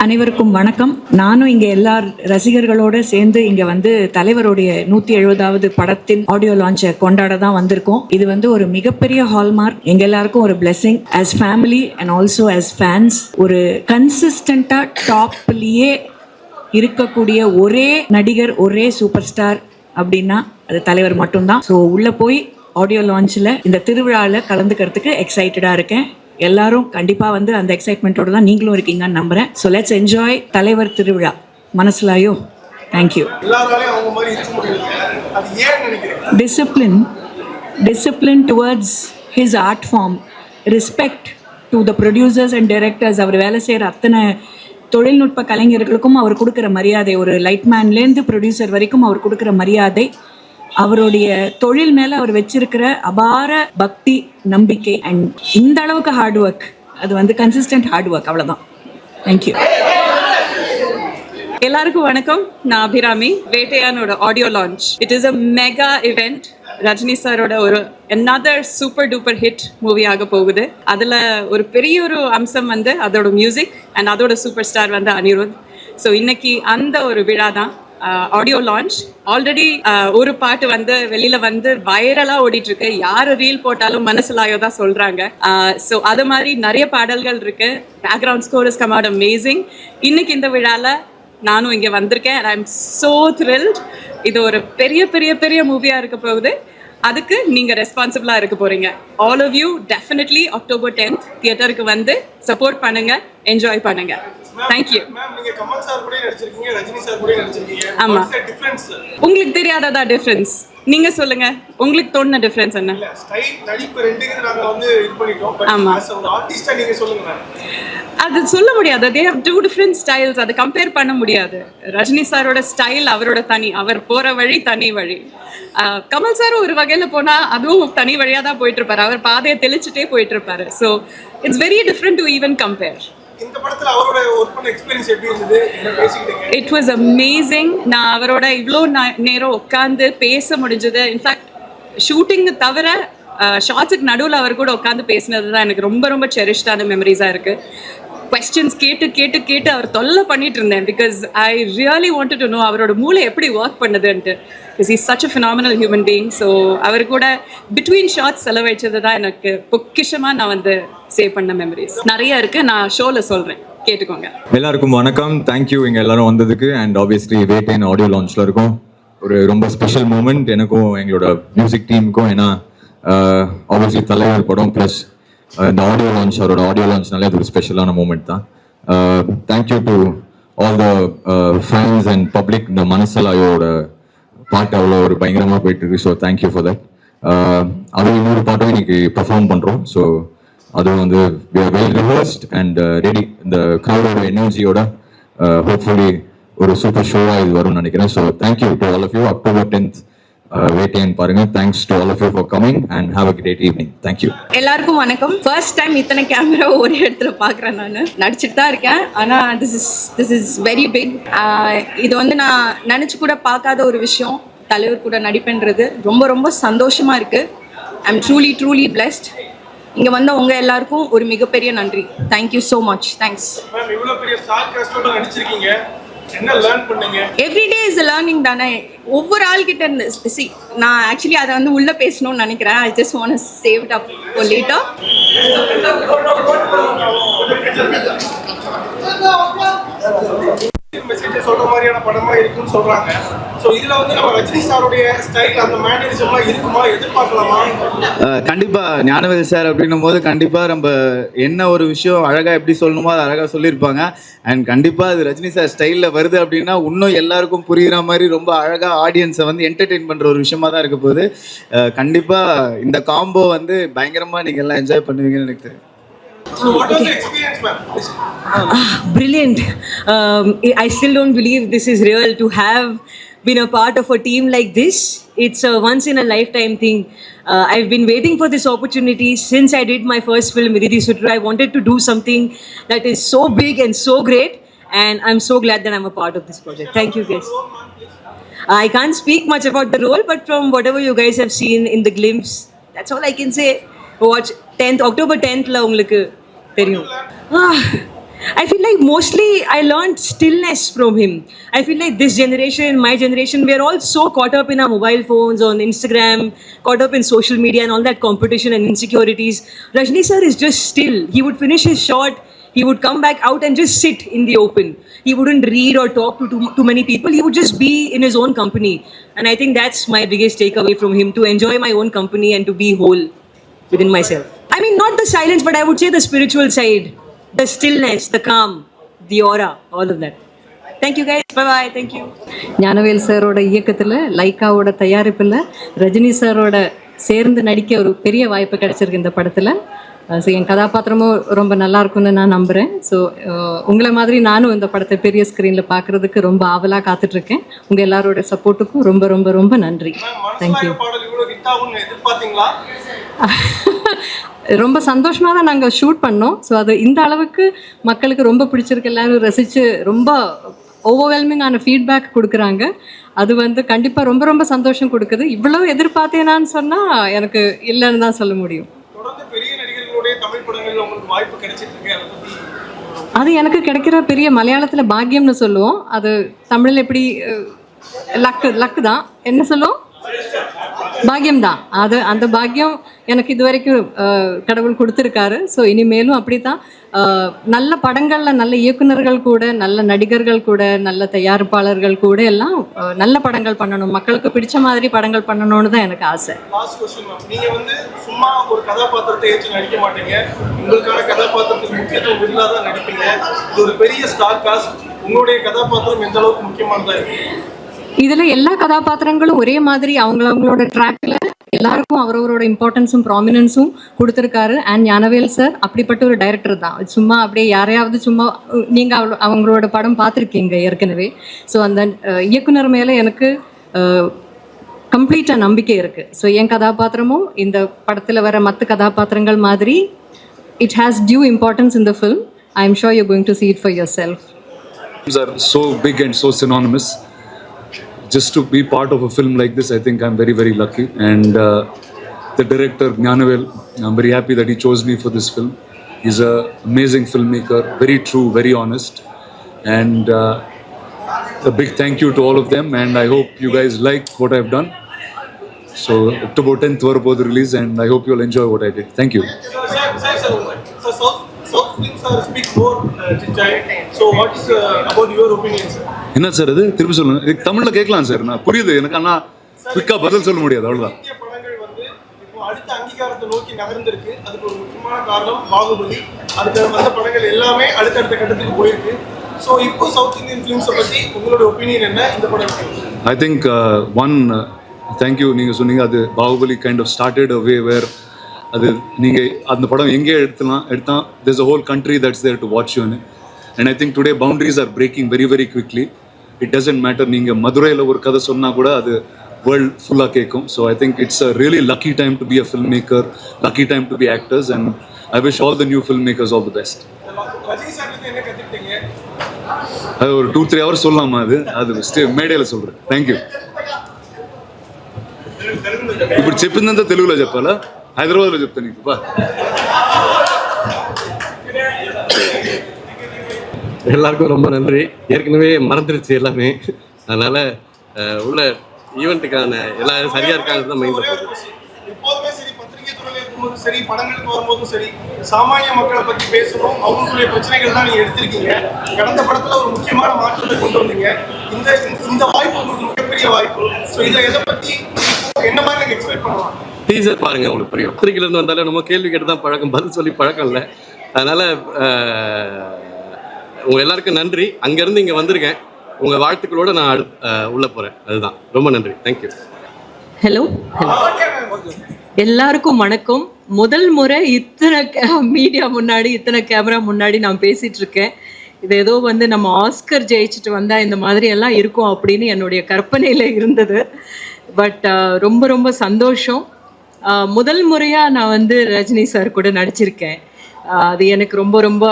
அனைவருக்கும் வணக்கம். நானும் இங்கே எல்லா ரசிகர்களோடு சேர்ந்து இங்கே வந்து தலைவருடைய 170வது படத்தின் ஆடியோ லான்ச்சை கொண்டாட தான் வந்திருக்கோம். இது வந்து ஒரு மிகப்பெரிய ஹால்மார்க். எங்க எல்லாருக்கும் ஒரு blessing as family and also as fans. ஒரு கன்சிஸ்டண்டாக டாப்லேயே இருக்கக்கூடிய ஒரே நடிகர், ஒரே சூப்பர் ஸ்டார் அப்படின்னா அது தலைவர் மட்டும்தான். ஸோ உள்ளே போய் ஆடியோ லான்ச்சில் இந்த திருவிழாவில் கலந்துக்கிறதுக்கு எக்ஸைட்டடாக இருக்கேன். எல்லாரும் கண்டிப்பாக வந்து அந்த எக்ஸைட்மெண்ட்டோட தான் நீங்களும் இருக்கீங்கன்னு நம்புகிறேன். ஸோ லெட்ஸ் என்ஜாய் தலைவர் திருவிழா. மனசுலாயோ. Thank you. Discipline towards his art form, respect to the producers and directors. அவர் வேலை செய்கிற அத்தனை தொழில்நுட்ப கலைஞர்களுக்கும் அவர் கொடுக்குற மரியாதை, ஒரு லைட்மேன்லேருந்து ப்ரொடியூசர் வரைக்கும் அவர் கொடுக்குற மரியாதை, அவருடைய தொழில் மேலே அவர் வச்சிருக்கிற அபார பக்தி, நம்பிக்கை அண்ட் இந்த அளவுக்கு ஹார்ட் ஒர்க். அது வந்து கன்சிஸ்டன்ட் ஹார்ட் ஒர்க், அவ்வளோதான். தேங்க்யூ. எல்லாருக்கும் வணக்கம். நான் அபிராமி. வேட்டையானோட audio launch. It is a mega event. Rajini சாரோட ஒரு another super duper hit movie ஆக போகுது. அதில் ஒரு பெரிய ஒரு அம்சம் வந்து அதோட மியூசிக் அண்ட் அதோட சூப்பர் ஸ்டார் வந்து அனிருத். ஸோ இன்னைக்கு அந்த ஒரு விழா தான் ஆடியோ லான்ச். ஆல்ரெடி ஒரு பாட்டு வந்து வெளியில வந்து வைரலாக ஓடிட்டு இருக்கு. யார் ரீல் போட்டாலும் மனசுலாயோ தான் சொல்றாங்க. ஸோ அது மாதிரி நிறைய பாடல்கள் இருக்கு. Background score is come out amazing. இன்னைக்கு இந்த விழாவில் நானும் இங்கே வந்திருக்கேன். I am so thrilled. இது ஒரு பெரிய பெரிய பெரிய மூவியாக இருக்க போகுது. அதுக்கு நீங்கள் ரெஸ்பான்சிபிளாக இருக்க போகிறீங்க. All of you definitely October 10th தியேட்டருக்கு வந்து சப்போர்ட் பண்ணுங்க, என்ஜாய் பண்ணுங்க. தேங்க்யூ. ஆமா, உங்களுக்கு தெரியாததா டிஃபரன்ஸ்? நீங்க சொல்லுங்க, உங்களுக்கு தோணுன டிஃபரன்ஸ் என்ன? ஆமா, அது சொல்ல முடியாது. they have two different styles. அது கம்பேர் பண்ண முடியாது. ரஜினி சாரோட ஸ்டைல் அவரோட தனி, அவர் போற வழி தனி வழி. கமல் சார் ஒரு வகையில போனா அதுவும் தனி வழியா தான் போயிட்டு இருப்பாரு. அவர் பாதையை தெளிச்சுட்டே போயிட்டு இருப்பாரு. So it's very different to even compare. இந்த படத்துல அவரோட ஒர்க் பண்ண எக்ஸ்பீரியன்ஸ் எப்படி இருந்தது? என்ன பேசிக்கிட்டீங்க? It was amazing. நான் அவரோட இவ்வளோ நேரம் உட்காந்து பேச முடிஞ்சது. இன்ஃபேக்ட் ஷூட்டிங் தவிர ஷார்ட்ஸுக்கு நடுவில் அவர் கூட உட்காந்து பேசினது தான் எனக்கு ரொம்ப ரொம்ப செரிஷ்டான மெமரிஸாக இருக்குது. கொஸ்டின்ஸ் கேட்டு கேட்டு கேட்டு அவர் தொல்லை பண்ணிட்டு இருந்தேன். Because I really wanted to know அவரோட மூளை எப்படி ஒர்க் பண்ணுதுன்ட்டு. Because is such a phenomenal human being. So அவர் கூட பிட்வீன் ஷார்ட்ஸ் செலவழிச்சது தான் எனக்கு பொக்கிஷமாக நான் வந்து சேவ் பண்ண மெமரிஸ் நிறைய இருக்குது. நான் ஷோவில் சொல்கிறேன், கேட்டுக்கோங்க. எல்லாருக்கும் வணக்கம். தேங்க்யூ இங்கே எல்லாரும் வந்ததுக்கு. அண்ட் ஆப்வியஸ்லி வேட்டைன் ஆடியோ லான்ச்சில் இருக்கும். ஒரு ரொம்ப ஸ்பெஷல் மூமெண்ட் எனக்கும் எங்களோட மியூசிக் டீமுக்கும். ஏன்னா ஆப்வியஸ்லி தலைவர் படம் ப்ளஸ் இந்த ஆடியோ லான்ச், அவரோட ஆடியோ லான்ச்னாலே அது ஒரு ஸ்பெஷலான மூமெண்ட் தான். Thank you to all the fans and public. இந்த மனசலாயோட பாட்டு அவ்வளோ ஒரு பயங்கரமாக போயிட்டு இருக்கு. So thank you for that. அதுவும் இன்னொரு பாட்டும் இன்னைக்கு பர்ஃபார்ம் பண்ணுறோம். ஸோ அதுவும் வந்து வெல் ரிவர்ஸ்ட் அண்ட் ரெடி. இந்த க்ரௌடோட எனர்ஜியோட ஹோப்ஃபுல்லி ஒரு சூப்பர் ஷோவாக இது வரும்னு நினைக்கிறேன். So thank you to all of you. October 10th Vettaiyan பாருங்க. Thanks to all of you for coming and have a great evening. Thank you. எல்லாருக்கும் வணக்கம். ஃபர்ஸ்ட் டைம் இத்தனை கேமரா ஒரே இடத்துல பார்க்குறேன். நான் நடிச்சுட்டு தான் இருக்கேன், ஆனால் திஸ் இஸ் வெரி பிக். இது வந்து நான் நினச்சி கூட பார்க்காத ஒரு விஷயம். தலைவர் கூட நடிப்புன்றது ரொம்ப ரொம்ப சந்தோஷமாக இருக்குது. I am truly blessed. இங்கே வந்த உங்கள் எல்லாருக்கும் ஒரு மிகப்பெரிய நன்றி. Thank you so much. Thanks. Every day is learning தானே. ஒவ்வொரு ஆள்கிட்ட இருந்து நான் ஆக்சுவலி அதை வந்து உள்ள பேசணும்னு நினைக்கிறேன். I just want to save it up for later. Message சொல்ற மாதிரியான படமா இருக்குன்னு சொல்றாங்க. சோ இதுல வந்து நம்ம ரஜினி சாரோட ஸ்டைல் அந்த மேனரிசம்லாம் இருக்குமா, எதிர்பார்க்கலாமா? கண்டிப்பா ஞானவேல் சார் அப்படின்னும் போது கண்டிப்பா நம்ம என்ன ஒரு விஷயம் அழகா எப்படி சொல்லணுமோ அதை அழகா சொல்லியிருப்பாங்க. அண்ட் கண்டிப்பா அது ரஜினி சார் ஸ்டைல்ல வருது அப்படின்னா இன்னும் எல்லாருக்கும் புரியுற மாதிரி ரொம்ப அழகா ஆடியன்ஸை வந்து என்டர்டெயின் பண்ற ஒரு விஷயமா தான் இருக்க போகுது. கண்டிப்பா இந்த காம்போ வந்து பயங்கரமா நீங்க எல்லாம் என்ஜாய் பண்ணுவீங்கன்னு எனக்கு தெரியும். So what was the experience, ma'am? Brilliant. I still don't believe this is real to have been a part of a team like this. It's a once in a lifetime thing. I've been waiting for this opportunity since I did my first film, Viridi Sutra. I wanted to do something that is so big and so great, and I'm so glad that I'm a part of this project. Thank you guys. I can't speak much about the role, but from whatever you guys have seen in the glimpse, that's all I can say. Watch October 10th la ungalku theriyum. I feel like mostly I learned stillness from him. I feel like this generation, my generation, we are all so caught up in our mobile phones, on Instagram, caught up in social media and all that competition and insecurities. Rajni sir is just still. He would finish his shot, he would come back out and just sit in the open. He wouldn't read or talk to too many people. He would just be in his own company. And I think that's my biggest takeaway from him, to enjoy my own company and to be whole within myself. I mean, not the silence, but I would say the spiritual side, the stillness, the calm, the aura, all of that. Thank you guys. Bye-bye. Thank you. Gnanavel சாரோட இயக்கத்தில், லைக்காவோட தயாரிப்பில், ரஜினி சாரோட சேர்ந்து நடிக்க ஒரு பெரிய வாய்ப்பு கிடைச்சிருக்கு இந்த படத்தில். ஸோ என் கதாபாத்திரமும் ரொம்ப நல்லா இருக்கும்னு நான் நம்புகிறேன். ஸோ உங்களை மாதிரி நானும் இந்த படத்தை பெரிய ஸ்க்ரீனில் பார்க்குறதுக்கு ரொம்ப ஆவலாக காத்துட்ருக்கேன். உங்கள் எல்லாரோட சப்போர்ட்டுக்கும் ரொம்ப ரொம்ப ரொம்ப நன்றி. தேங்க்யூ. ரொம்ப சந்தோஷமாக தான் நாங்கள் ஷூட் பண்ணோம். ஸோ அது இந்த அளவுக்கு மக்களுக்கு ரொம்ப பிடிச்சிருக்கு, எல்லாரும் ரசித்து ரொம்ப ஓவர்வெல்மிங்கான ஃபீட்பேக் கொடுக்குறாங்க. அது வந்து கண்டிப்பாக ரொம்ப ரொம்ப சந்தோஷம் கொடுக்குது. இவ்வளோ எதிர்பார்த்தேனான்னு சொன்னால் எனக்கு இல்லைன்னு தான் சொல்ல முடியும். அது எனக்கு கிடைக்கிற பெரிய மலையாளத்தில் பாக்கியம்னு சொல்லுவோம். அது தமிழில் எப்படி லக்கு தான் என்ன சொல்லுவோம், பாக்கியம்தான். அது அந்த பாக்கியம் எனக்கு இது வரைக்கும் கடவுள் கொடுத்துருக்காரு. ஸோ இனிமேலும் அப்படி தான் நல்ல படங்களில் நல்ல இயக்குனர்கள் கூட, நல்ல நடிகர்கள் கூட, நல்ல தயாரிப்பாளர்கள் கூட எல்லாம் நல்ல படங்கள் பண்ணணும், மக்களுக்கு பிடிச்ச மாதிரி படங்கள் பண்ணணும்னு தான் எனக்கு ஆசை. நீங்க வந்து சும்மா ஒரு கதாபாத்திரத்தை ஏற்று நடிக்க மாட்டீங்க, உங்களுக்கான கதாபாத்திரத்துக்கு முக்கியத்துவம் இருந்தால் தான் நடிப்பீங்க. இது ஒரு பெரிய ஸ்டார் காஸ்ட். உங்களுடைய கதாபாத்திரம் எந்த அளவுக்கு முக்கியமானதா இருக்கு? இதில் எல்லா கதாபாத்திரங்களும் ஒரே மாதிரி அவங்களோட ட்ராக்ல எல்லாருக்கும் அவரவரோட இம்பார்ட்டன்ஸும் ப்ராமினன்ஸும் கொடுத்துருக்காரு. அண்ட் ஞானவேல் சார் அப்படிப்பட்ட ஒரு டைரக்டர் தான். சும்மா அப்படியே யாரையாவது சும்மா நீங்கள் அவங்களோட படம் பார்த்துருக்கீங்க ஏற்கனவே. ஸோ அந்த இயக்குனர் மேலே எனக்கு கம்ப்ளீட்டாக நம்பிக்கை இருக்குது. ஸோ என் கதாபாத்திரமும் இந்த படத்தில் வர மற்ற கதாபாத்திரங்கள் மாதிரி it has due importance in the film. I am sure you going to see it for yourself. Are so big and so synonymous. Just to be part of a film like this, I think I'm very, very lucky. And the director, Gnanavel, I'm very happy that he chose me for this film. He's an amazing filmmaker, very true, very honest. And a big thank you to all of them. And I hope you guys like what I've done. So, October 10th, Varapod release, and I hope you'll enjoy what I did. Thank you. So, South films are speak more Chichay. So, what is about your opinion, sir? என்ன sir இது திருப்பி சொல்லுங்க. இது தமிழில் கேட்கலாம் sir, நான் புரியுது எனக்கு, ஆனால் குயிக்காக பதில் சொல்ல முடியாது, அவ்வளோதான். இந்திய படங்கள் வந்து இப்போ அடுத்த அங்கீகாரத்தை நோக்கி நகர்ந்திருக்கு. அதுக்கு ஒரு முக்கியமான காரணம் பாகுபலி. அதுக்கு வந்த படங்கள் எல்லாமே அடுத்தடுத்த கட்டத்துக்கு போயிருக்கு. ஸோ இப்போ சவுத் இந்தியன் ஃபிலிம்ஸை பற்றி உங்களோட ஒப்பீனியன் என்ன இந்த படம்? I think thank you. நீங்கள் சொன்னீங்க அது Baahubali kind of started a way where அது நீங்கள் அந்த படம் எங்கே எடுத்தால் there's a whole country that's there to watch you in it. And I think today boundaries are breaking very, very quickly. It doesn't matter நீங்கள் மதுரையில் ஒரு கதை சொன்னால் கூட அது வேர்ல்ட் ஃபுல்லாக கேட்கும். So I think it's a really lucky time to be a film maker, lucky time to be actors, and I wish all the new film makers all the best. அது ஒரு 2-3 hours சொல்லலாமா? அது மேடையில் சொல்கிறேன். Thank you. ఇప్పుడు చెప్పిందంతా తెలుగులో చెప్పాలా, హైదరాబాద్లో చెప్తా నీకు బా. எல்லாருக்கும் ரொம்ப நன்றி. ஏற்கனவே மறந்துருச்சு எல்லாமே, அதனால் உள்ள ஈவெண்ட்டுக்கான எல்லாம் சரியாக இருக்காங்க தான் மைண்டில் போகுது. எப்போதுமே சரி, பத்திரிகை துறையில் இருக்கும்போதும் சரி, படங்களுக்கு வரும்போதும் சரி, சாமானிய மக்களை பற்றி பேசணும், அவங்களுடைய பிரச்சனைகள் தான் நீங்கள் எடுத்திருக்கீங்க. கடந்த படத்தில் ஒரு முக்கியமான மாற்றத்தை கொண்டு வந்தீங்க. இந்த வாய்ப்பு உங்களுக்கு மிகப்பெரிய வாய்ப்பு. ஸோ இதை எதை பற்றி என்ன மாதிரி நீங்கள் எக்ஸ்பெக்ட் பண்ணலாம்? டீசர் பாருங்கள், உங்களுக்கு புரியும். பத்திரிகையிலேருந்து வந்தாலும் நம்ம கேள்வி கேட்டு தான் பழக்கம், பதில் சொல்லி பழக்கம் இல்லை. அதனால் உங்கள் எல்லாருக்கும் நன்றி. அங்கேருந்து இங்கே வந்திருக்கேன், உங்கள் வாழ்த்துக்களோடு நான் உள்ளே போகிறேன். அதுதான், ரொம்ப நன்றி. தேங்க்யூ. ஹலோ, எல்லாருக்கும் வணக்கம். முதல் முறை இத்தனை மீடியா முன்னாடி, இத்தனை கேமரா முன்னாடி நான் பேசிகிட்டு இருக்கேன். இது ஏதோ வந்து நம்ம ஆஸ்கர் ஜெயிச்சுட்டு வந்தால் இந்த மாதிரி எல்லாம் இருக்கும் அப்படின்னு என்னுடைய கற்பனையில் இருந்தது. பட் ரொம்ப ரொம்ப சந்தோஷம். முதல் முறையாக நான் வந்து ரஜினி சார் கூட நடிச்சிருக்கேன். அது எனக்கு ரொம்ப ரொம்ப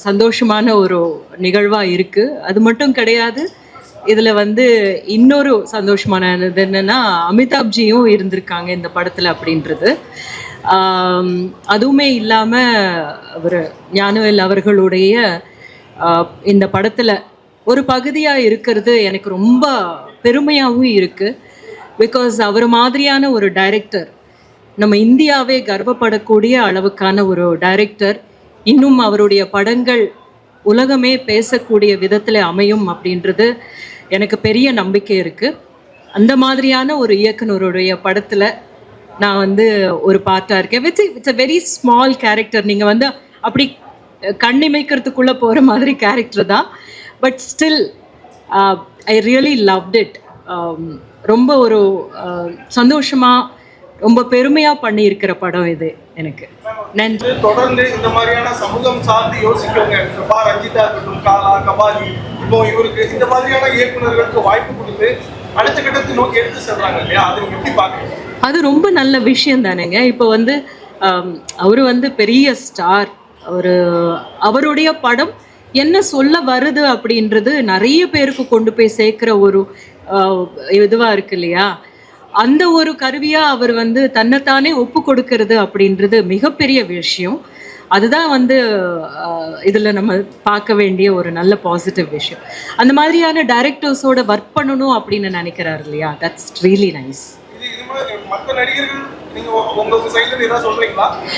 சந்தோஷமான ஒரு நிகழ்வாக இருக்குது. அது மட்டும் கிடையாது, இதில் வந்து இன்னொரு சந்தோஷமானது என்னென்னா அமிதாப்ஜியும் இருந்திருக்காங்க இந்த படத்தில் அப்படின்றது. அதுவுமே இல்லாமல் அவர் ஞானவேல் அவர்களுடைய இந்த படத்தில் ஒரு பகுதியாக இருக்கிறது எனக்கு ரொம்ப பெருமையாகவும் இருக்குது. பிகாஸ் அவர் மாதிரியான ஒரு டைரக்டர், நம்ம இந்தியாவே கர்வப்படக்கூடிய அளவுக்கான ஒரு டைரக்டர், இன்னும் அவருடைய படங்கள் உலகமே பேசக்கூடிய விதத்தில் அமையும் அப்படின்றது எனக்கு பெரிய நம்பிக்கை இருக்குது. அந்த மாதிரியான ஒரு இயக்குனருடைய படத்தில் நான் வந்து ஒரு பார்ட்டாக இருக்கேன். It's a very small character. நீங்கள் வந்து அப்படி கண்ணிமைக்கிறதுக்குள்ளே போகிற மாதிரி கேரக்டர் தான். But still I really loved it. ரொம்ப ஒரு சந்தோஷமாக, ரொம்ப பெருமையாக பண்ணியிருக்கிற படம் இது எனக்கு. நன்றி. தொடர்ந்து இந்த மாதிரியான சமூகம் சார்ந்து யோசிக்கவங்க, ரஞ்சிதா இருக்கட்டும், காலா, கபாலி, இப்போ இவருக்கு இந்த மாதிரியான இயக்குநர்களுக்கு வாய்ப்பு கொடுத்து அடுத்த கட்டத்தை நோக்கி எடுத்து செல்றாங்க இல்லையா, அதை நீங்க எப்படி பாக்குறீங்க? அது ரொம்ப நல்ல விஷயம் தானேங்க. இப்போ வந்து அவர் வந்து பெரிய ஸ்டார். அவருடைய படம் என்ன சொல்ல வருது அப்படின்றது நிறைய பேருக்கு கொண்டு போய் சேர்க்குற ஒரு இதுவாக இருக்கு இல்லையா. அந்த ஒரு கருவியாக அவர் வந்து தன்னைத்தானே ஒப்பு கொடுக்கறது அப்படின்றது மிகப்பெரிய விஷயம். அதுதான் வந்து இதில் நம்ம பார்க்க வேண்டிய ஒரு நல்ல பாசிட்டிவ் விஷயம். அந்த மாதிரியான டைரக்டர்ஸோட ஒர்க் பண்ணணும் அப்படின்னு நினைக்கிறார் இல்லையா, தட்ஸ் ரியலி நைஸ்.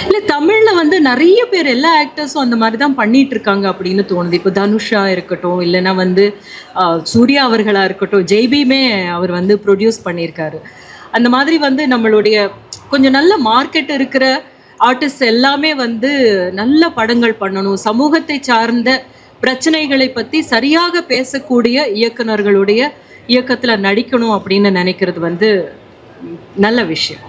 இல்லை, தமிழில் வந்து நிறைய பேர், எல்லா ஆக்டர்ஸும் அந்த மாதிரி தான் பண்ணிட்டு இருக்காங்க அப்படின்னு தோணுது. இப்போ தனுஷா இருக்கட்டும், இல்லைன்னா வந்து சூர்யா அவர்களாக இருக்கட்டும், ஜெய்பீமே அவர் வந்து ப்ரொடியூஸ் பண்ணியிருக்காரு. அந்த மாதிரி வந்து நம்மளுடைய கொஞ்சம் நல்ல மார்க்கெட் இருக்கிற ஆர்டிஸ்ட் எல்லாமே வந்து நல்ல படங்கள் பண்ணணும், சமூகத்தை சார்ந்த பிரச்சனைகளை பற்றி சரியாக பேசக்கூடிய இயக்குனர்களுடைய இயக்கத்தில் நடிக்கணும் அப்படின்னு நினைக்கிறது வந்து நல்ல விஷயம்.